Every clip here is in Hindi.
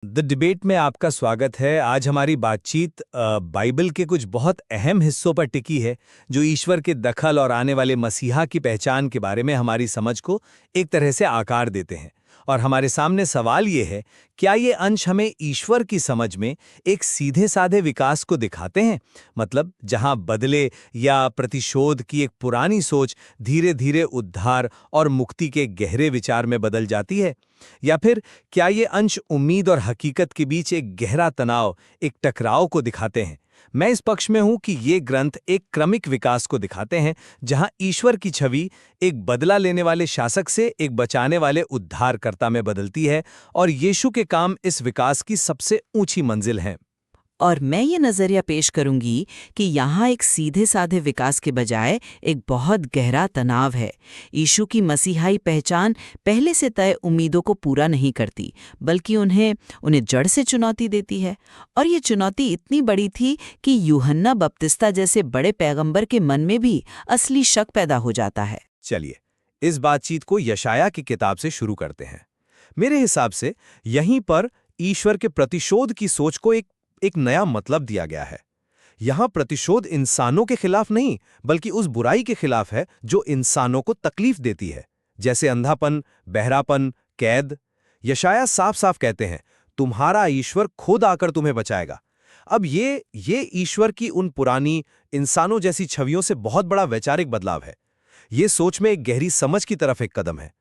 द डिबेट में आपका स्वागत है। आज हमारी बातचीत बाइबल के कुछ बहुत अहम हिस्सों पर टिकी है जो ईश्वर के दखल और आने वाले मसीहा की पहचान के बारे में हमारी समझ को एक तरह से आकार देते हैं। और हमारे सामने सवाल ये है, क्या ये अंश हमें ईश्वर की समझ में एक सीधे साधे विकास को दिखाते हैं, मतलब जहां बदले या प्रतिशोध की एक पुरानी सोच धीरे धीरे उद्धार और मुक्ति के गहरे विचार में बदल जाती है, या फिर क्या ये अंश उम्मीद और हकीकत के बीच एक गहरा तनाव, एक टकराव को दिखाते हैं। मैं इस पक्ष में हूं कि ये ग्रंथ एक क्रमिक विकास को दिखाते हैं जहां ईश्वर की छवि एक बदला लेने वाले शासक से एक बचाने वाले उद्धारकर्ता में बदलती है, और यीशु के काम इस विकास की सबसे ऊंची मंजिल हैं। और मैं ये नज़रिया पेश करूंगी कि यहाँ एक सीधे साधे विकास के बजाय एक बहुत गहरा तनाव है। यीशु की मसीहाई पहचान पहले से तय उम्मीदों को पूरा नहीं करती, बल्कि उन्हें जड़ से चुनौती देती है। और ये चुनौती इतनी बड़ी थी कि यूहन्ना बपतिस्ता जैसे बड़े पैगंबर के मन में भी असली शक पैदा हो जाता है। चलिए इस बातचीत को यशाया की किताब से शुरू करते हैं। मेरे हिसाब से यहीं पर ईश्वर के प्रतिशोध की सोच को एक नया मतलब दिया गया है। यहां प्रतिशोध इंसानों के खिलाफ नहीं, बल्कि उस बुराई के खिलाफ है जो इंसानों को तकलीफ देती है, जैसे अंधापन, बहरापन, कैद। यशाया साफ साफ कहते हैं, तुम्हारा ईश्वर खुद आकर तुम्हें बचाएगा। अब ये ईश्वर की उन पुरानी इंसानों जैसी छवियों से बहुत बड़ा वैचारिक बदलाव है। ये सोच में एक गहरी समझ की तरफ एक कदम है।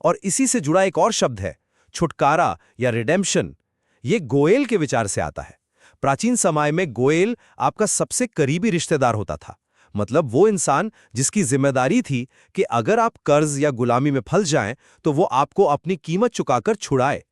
और इसी से जुड़ा एक और शब्द है, छुटकारा या रिडेम्पशन। ये गोएल के विचार से आता है। प्राचीन समय में गोएल आपका सबसे करीबी रिश्तेदार होता था, मतलब वो इंसान जिसकी जिम्मेदारी थी कि अगर आप कर्ज या गुलामी में फंस जाएं तो वो आपको अपनी कीमत चुकाकर छुड़ाए।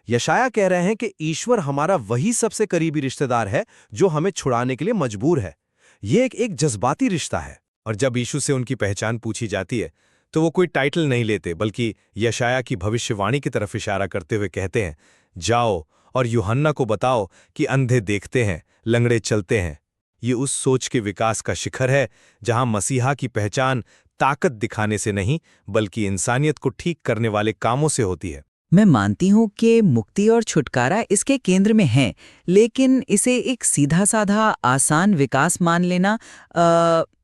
यशाया कह रहे हैं कि ईश्वर हमारा वही सबसे करीबी रिश्तेदार है जो हमें छुड़ाने के लिए मजबूर है। ये एक जज्बाती रिश्ता है। और जब यीशु से उनकी पहचान पूछी जाती है तो वो कोई टाइटल नहीं लेते, बल्कि यशाया की भविष्यवाणी की तरफ इशारा करते हुए कहते हैं, जाओ और यूहन्ना को बताओ कि अंधे देखते हैं, लंगड़े चलते हैं। ये उस सोच के विकास का शिखर है जहां मसीहा की पहचान ताकत दिखाने से नहीं, बल्कि इंसानियत को ठीक करने वाले कामों से होती है। मैं मानती हूँ कि मुक्ति और छुटकारा इसके केंद्र में है, लेकिन इसे एक सीधा साधा आसान विकास मान लेना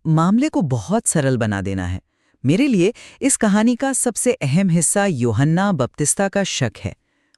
मामले को बहुत सरल बना देना है। मेरे लिए इस कहानी का सबसे अहम हिस्सा यूहन्ना बपतिस्ता का शक है।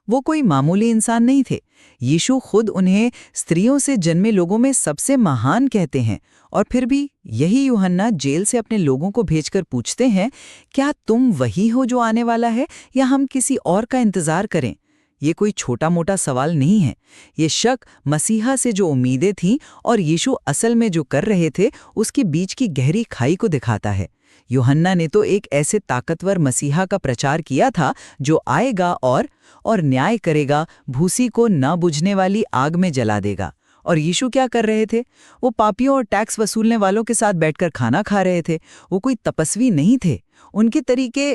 वो कोई मामूली इंसान नहीं थे। यीशु खुद उन्हें स्त्रियों से जन्मे लोगों में सबसे महान कहते हैं, और फिर भी यही यूहन्ना जेल से अपने लोगों को भेजकर पूछते हैं, क्या तुम वही हो जो आने वाला है, या हम किसी और का इंतजार करें? ये कोई छोटा मोटा सवाल नहीं है। ये शक मसीहा से जो उम्मीदें थीं और यीशु असल में जो कर रहे थे, उसके बीच की गहरी खाई को दिखाता है। यूहन्ना ने तो एक ऐसे ताकतवर मसीहा का प्रचार किया था जो आएगा और न्याय करेगा, भूसी को न बुझने वाली आग में जला देगा। और यीशु क्या कर रहे थे? वो पापियों और टैक्स वसूलने वालों के साथ बैठकर खाना खा रहे थे। वो कोई तपस्वी नहीं थे। उनके तरीके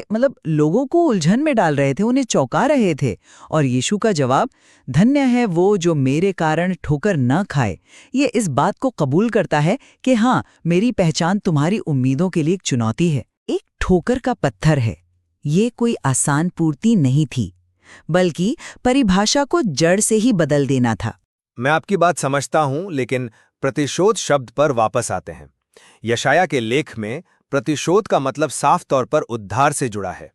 लोगों को उलझन में डाल रहे थे, उन्हें चौंका रहे थे। और यीशु का जवाब, धन्य है वो जो मेरे कारण ठोकर न खाए, ये इस बात को कबूल करता है कि हाँ, मेरी पहचान तुम्हारी उम्मीदों के लिए एक चुनौती है, एक ठोकर का पत्थर है। ये कोई आसान पूर्ति नहीं थी, बल्कि परिभाषा को जड़ से ही बदल देना था। मैं आपकी बात समझता हूं, लेकिन प्रतिशोध शब्द पर वापस आते हैं। यशाया के लेख में प्रतिशोध का मतलब साफ तौर पर उद्धार से जुड़ा है।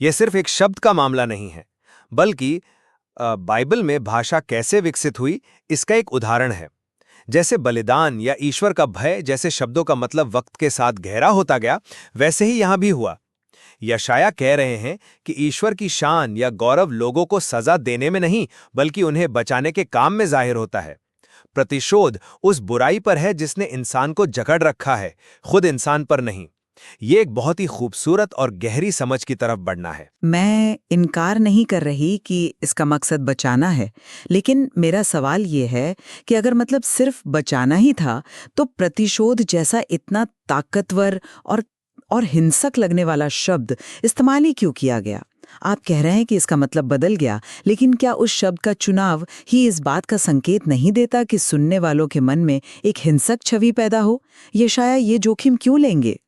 यह सिर्फ एक शब्द का मामला नहीं है, बल्कि बाइबल में भाषा कैसे विकसित हुई इसका एक उदाहरण है। जैसे बलिदान या ईश्वर का भय जैसे शब्दों का मतलब वक्त के साथ गहरा होता गया, वैसे ही यहां भी हुआ। यशाया कह रहे हैं कि ईश्वर की शान या गौरव लोगों को सजा देने में नहीं, बल्कि उन्हें बचाने के काम में जाहिर होता है। प्रतिशोध उस बुराई पर है जिसने इंसान को जकड़ रखा है, खुद इंसान पर नहीं। ये एक बहुत ही खूबसूरत और गहरी समझ की तरफ बढ़ना है। मैं इनकार नहीं कर रही कि इसका मकसद बचाना है, लेकिन मेरा सवाल ये है कि अगर सिर्फ बचाना ही था, तो प्रतिशोध जैसा इतना ताकतवर और हिंसक लगने वाला शब्द इस्तेमाल ही क्यों किया गया? आप कह रहे हैं कि इसका मतलब बदल गया, लेकिन क्या उस शब्द का चुनाव ही इस बात का संकेत नहीं देता कि सुनने वालों के मन में एक हिंसक छवि पैदा हो? यशाया ये जोखिम क्यों लेंगे?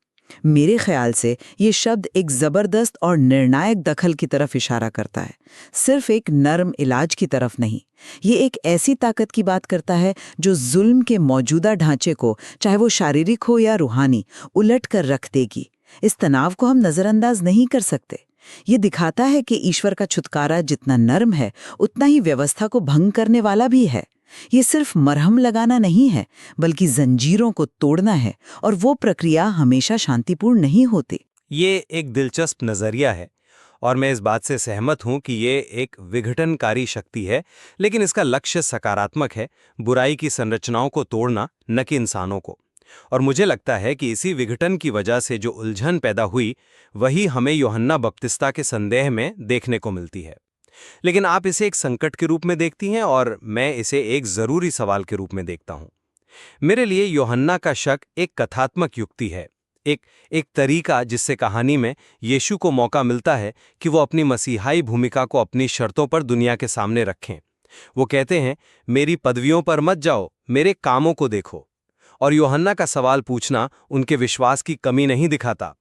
मेरे ख्याल से ये शब्द एक जबरदस्त और निर्णायक दखल की तरफ इशारा करता है, सिर्फ एक नर्म इलाज की तरफ नहीं। ये एक ऐसी ताकत की बात करता है जो जुल्म के मौजूदा ढांचे को, चाहे वो शारीरिक हो या रूहानी, उलट कर रख देगी। इस तनाव को हम नजरअंदाज नहीं कर सकते। ये दिखाता है कि ईश्वर का छुटकारा जितना नर्म है, उतना ही व्यवस्था को भंग करने वाला भी है। ये सिर्फ मरहम लगाना नहीं है, बल्कि जंजीरों को तोड़ना है, और वो प्रक्रिया हमेशा शांतिपूर्ण नहीं होती। ये एक दिलचस्प नजरिया है और मैं इस बात से सहमत हूं कि ये एक विघटनकारी शक्ति है, लेकिन इसका लक्ष्य सकारात्मक है, बुराई की संरचनाओं को तोड़ना, न कि इंसानों को। और मुझे लगता है कि इसी विघटन की वजह से जो उलझन पैदा हुई, वही हमें यूहन्ना बपतिस्ता के संदेह में देखने को मिलती है। लेकिन आप इसे एक संकट के रूप में देखती हैं और मैं इसे एक जरूरी सवाल के रूप में देखता हूं। मेरे लिए यूहन्ना का शक एक कथात्मक युक्ति है, एक तरीका जिससे कहानी में यीशु को मौका मिलता है कि वो अपनी मसीहाई भूमिका को अपनी शर्तों पर दुनिया के सामने रखें। वो कहते हैं, मेरी पदवियों पर मत जाओ, मेरे कामों को देखो। और यूहन्ना का सवाल पूछना उनके विश्वास की कमी नहीं दिखाता।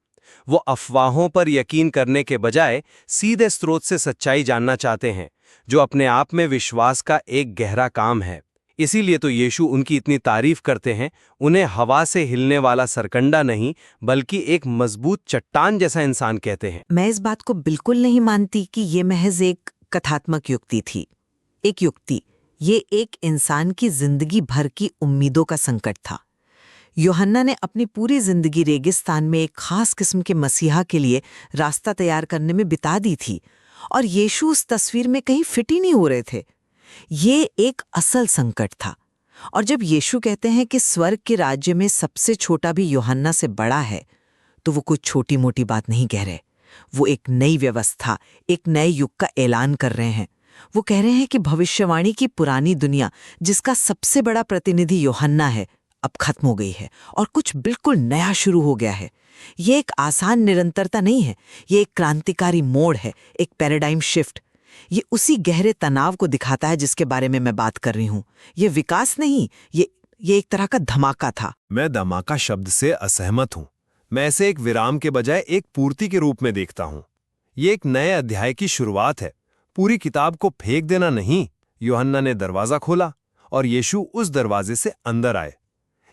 वो अफवाहों पर यकीन करने के बजाय सीधे स्रोत से सच्चाई जानना चाहते हैं, जो अपने आप में विश्वास का एक गहरा काम है। इसीलिए तो यीशु उनकी इतनी तारीफ करते हैं। उन्हें हवा से हिलने वाला सरकंडा नहीं, बल्कि एक मजबूत चट्टान जैसा इंसान कहते हैं। मैं इस बात को बिल्कुल नहीं मानती कि ये महज एक कथात्मक युक्ति थी। एक युक्ति, ये एक इंसान की जिंदगी भर की उम्मीदों का संकट था। यूहन्ना ने अपनी पूरी जिंदगी रेगिस्तान में एक खास किस्म के मसीहा के लिए रास्ता तैयार करने में बिता दी थी, और यीशु उस तस्वीर में कहीं फिट ही नहीं हो रहे थे। ये एक असल संकट था। और जब यीशु कहते हैं कि स्वर्ग के राज्य में सबसे छोटा भी यूहन्ना से बड़ा है, तो वो कुछ छोटी मोटी बात नहीं कह रहे। वो एक नई व्यवस्था, एक नए युग का ऐलान कर रहे हैं। वो कह रहे हैं कि भविष्यवाणी की पुरानी दुनिया, जिसका सबसे बड़ा प्रतिनिधि यूहन्ना है, अब खत्म हो गई है और कुछ बिल्कुल नया शुरू हो गया है। ये एक आसान निरंतरता नहीं है, ये एक क्रांतिकारी मोड़ है, एक पैराडाइम शिफ्ट। ये उसी गहरे तनाव को दिखाता है जिसके बारे में मैं बात कर रही हूँ। ये विकास नहीं, ये एक तरह का धमाका था। मैं धमाका शब्द से असहमत हूँ। मैं इसे एक विराम के बजाय एक पूर्ति के रूप में देखता हूँ। ये एक नए अध्याय की शुरुआत है, पूरी किताब को फेंक देना नहीं। यूहन्ना ने दरवाजा खोला और यीशु उस दरवाजे से अंदर आए।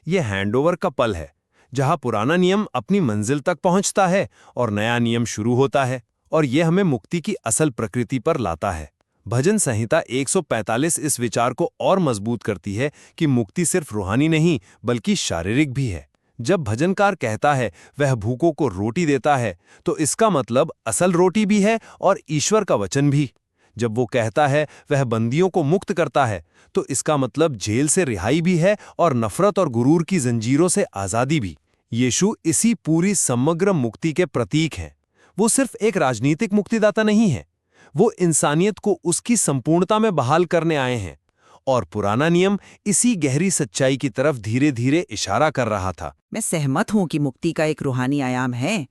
ये हैंडओवर का पल है, जहां पुराना नियम अपनी मंजिल तक पहुंचता है और नया नियम शुरू होता है, और ये हमें मुक्ति की असल प्रकृति पर लाता है। भजन संहिता 145 इस विचार को और मजबूत करती है कि मुक्ति सिर्फ रूहानी नहीं, बल्कि शारीरिक भी है। जब भजनकार कहता है वह भूखों को रोटी देता है, तो इसका मतलब असल रोटी भी है और ईश्वर का वचन भी। जब वो कहता है वह बंदियों को मुक्त करता है, तो इसका मतलब जेल से रिहाई भी है और नफरत और गुरूर की जंजीरों से आज़ादी भी। यीशु इसी पूरी समग्र मुक्ति के प्रतीक हैं। वो सिर्फ एक राजनीतिक मुक्तिदाता नहीं है, वो इंसानियत को उसकी संपूर्णता में बहाल करने आए हैं। और पुराना नियम इसी गहरी सच्चाई की तरफ धीरे धीरे इशारा कर रहा था। मैं सहमत हूं कि मुक्ति का एक रूहानी आयाम है,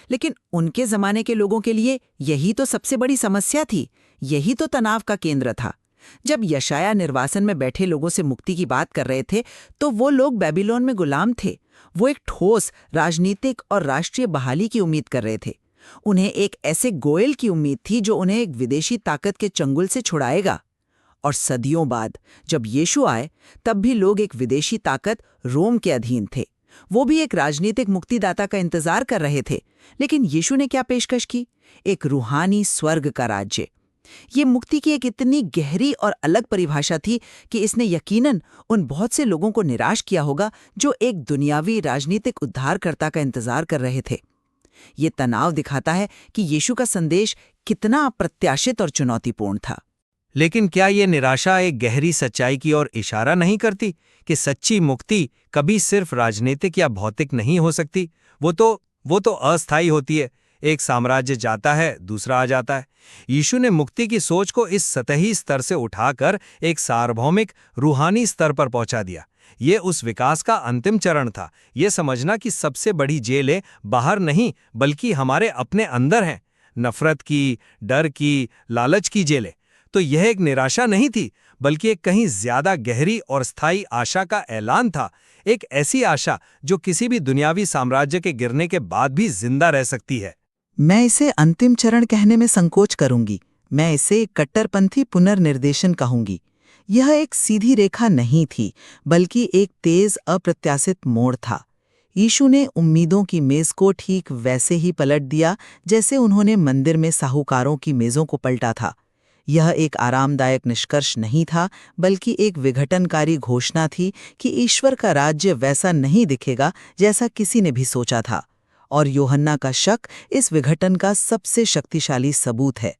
लेकिन उनके जमाने के लोगों के लिए यही तो सबसे बड़ी समस्या थी, यही तो तनाव का केंद्र था। जब यशाया निर्वासन में बैठे लोगों से मुक्ति की बात कर रहे थे, तो वो लोग बेबीलोन में गुलाम थे। वो एक ठोस राजनीतिक और राष्ट्रीय बहाली की उम्मीद कर रहे थे। उन्हें एक ऐसे गोयल की उम्मीद थी जो उन्हें एक विदेशी ताकत के चंगुल से छुड़ाएगा। और सदियों बाद जब यीशु आए, तब भी लोग एक विदेशी ताकत रोम के अधीन थे। वो भी एक राजनीतिक मुक्तिदाता का इंतजार कर रहे थे। लेकिन यीशु ने क्या पेशकश की? एक रूहानी स्वर्ग का राज्य। ये मुक्ति की एक इतनी गहरी और अलग परिभाषा थी कि इसने यकीनन उन बहुत से लोगों को निराश किया होगा जो एक दुनियावी राजनीतिक उद्धारकर्ता का इंतजार कर रहे थे। ये तनाव दिखाता है कि यीशु का संदेश कितना अप्रत्याशित और चुनौतीपूर्ण था। लेकिन क्या ये निराशा एक गहरी सच्चाई की ओर इशारा नहीं करती कि सच्ची मुक्ति कभी सिर्फ राजनीतिक या भौतिक नहीं हो सकती? वो तो अस्थायी होती है। एक साम्राज्य जाता है, दूसरा आ जाता है। यीशु ने मुक्ति की सोच को इस सतही स्तर से उठाकर एक सार्वभौमिक रूहानी स्तर पर पहुंचा दिया। ये उस विकास का अंतिम चरण था। ये समझना कि सबसे बड़ी जेलें बाहर नहीं, बल्कि हमारे अपने अंदर हैं। नफरत की, डर की, लालच की जेलें। तो यह एक निराशा नहीं थी, बल्कि एक कहीं ज्यादा गहरी और स्थायी आशा का ऐलान था। एक ऐसी आशा जो किसी भी दुनियावी साम्राज्य के गिरने के बाद भी जिंदा रह सकती है। मैं इसे अंतिम चरण कहने में संकोच करूंगी। मैं इसे एक कट्टरपंथी पुनर्निर्देशन कहूंगी। यह एक सीधी रेखा नहीं थी, बल्कि एक तेज अप्रत्याशित मोड़ था। यीशु ने उम्मीदों की मेज को ठीक वैसे ही पलट दिया जैसे उन्होंने मंदिर में साहूकारों की मेजों को पलटा था। यह एक आरामदायक निष्कर्ष नहीं था, बल्कि एक विघटनकारी घोषणा थी कि ईश्वर का राज्य वैसा नहीं दिखेगा जैसा किसी ने भी सोचा था। और यूहन्ना का शक इस विघटन का सबसे शक्तिशाली सबूत है।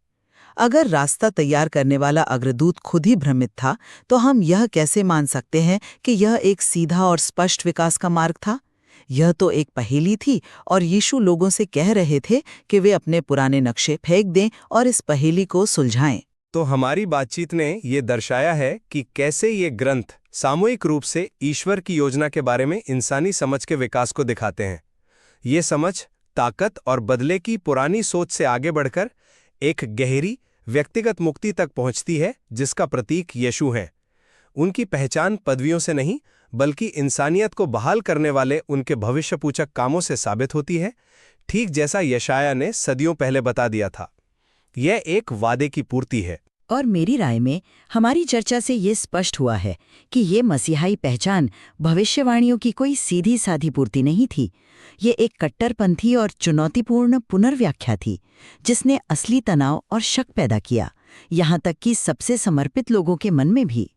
अगर रास्ता तैयार करने वाला अग्रदूत खुद ही भ्रमित था, तो हम यह कैसे मान सकते हैं कि यह एक सीधा और स्पष्ट विकास का मार्ग था? यह तो एक पहेली थी और यीशु लोगों से कह रहे थे कि वे अपने पुराने नक्शे फेंक दें और इस पहेली को सुलझाएं। तो हमारी बातचीत ने ये दर्शाया है कि कैसे ये ग्रंथ सामूहिक रूप से ईश्वर की योजना के बारे में इंसानी समझ के विकास को दिखाते हैं। ये समझ ताकत और बदले की पुरानी सोच से आगे बढ़कर एक गहरी व्यक्तिगत मुक्ति तक पहुंचती है, जिसका प्रतीक यीशु है। उनकी पहचान पदवियों से नहीं, बल्कि इंसानियत को बहाल करने वाले उनके भविष्यपूचक कामों से साबित होती है, ठीक जैसा यशाया ने सदियों पहले बता दिया था। यह एक वादे की पूर्ति है। और मेरी राय में हमारी चर्चा से ये स्पष्ट हुआ है कि ये मसीहाई पहचान भविष्यवाणियों की कोई सीधी साधी पूर्ति नहीं थी। ये एक कट्टरपंथी और चुनौतीपूर्ण पुनर्व्याख्या थी, जिसने असली तनाव और शक पैदा किया, यहाँ तक कि सबसे समर्पित लोगों के मन में भी।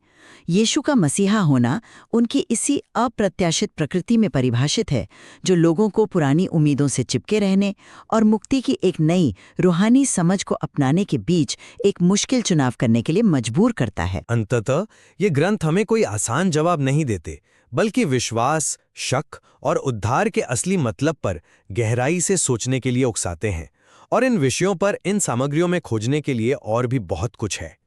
यीशु का मसीहा होना उनकी इसी अप्रत्याशित प्रकृति में परिभाषित है, जो लोगों को पुरानी उम्मीदों से चिपके रहने और मुक्ति की एक नई रूहानी समझ को अपनाने के बीच एक मुश्किल चुनाव करने के लिए मजबूर करता है। अंततः ये ग्रंथ हमें कोई आसान जवाब नहीं देते, बल्कि विश्वास, शक और उद्धार के असली मतलब पर गहराई से सोचने के लिए उकसाते हैं। और इन विषयों पर, इन सामग्रियों में खोजने के लिए और भी बहुत कुछ है।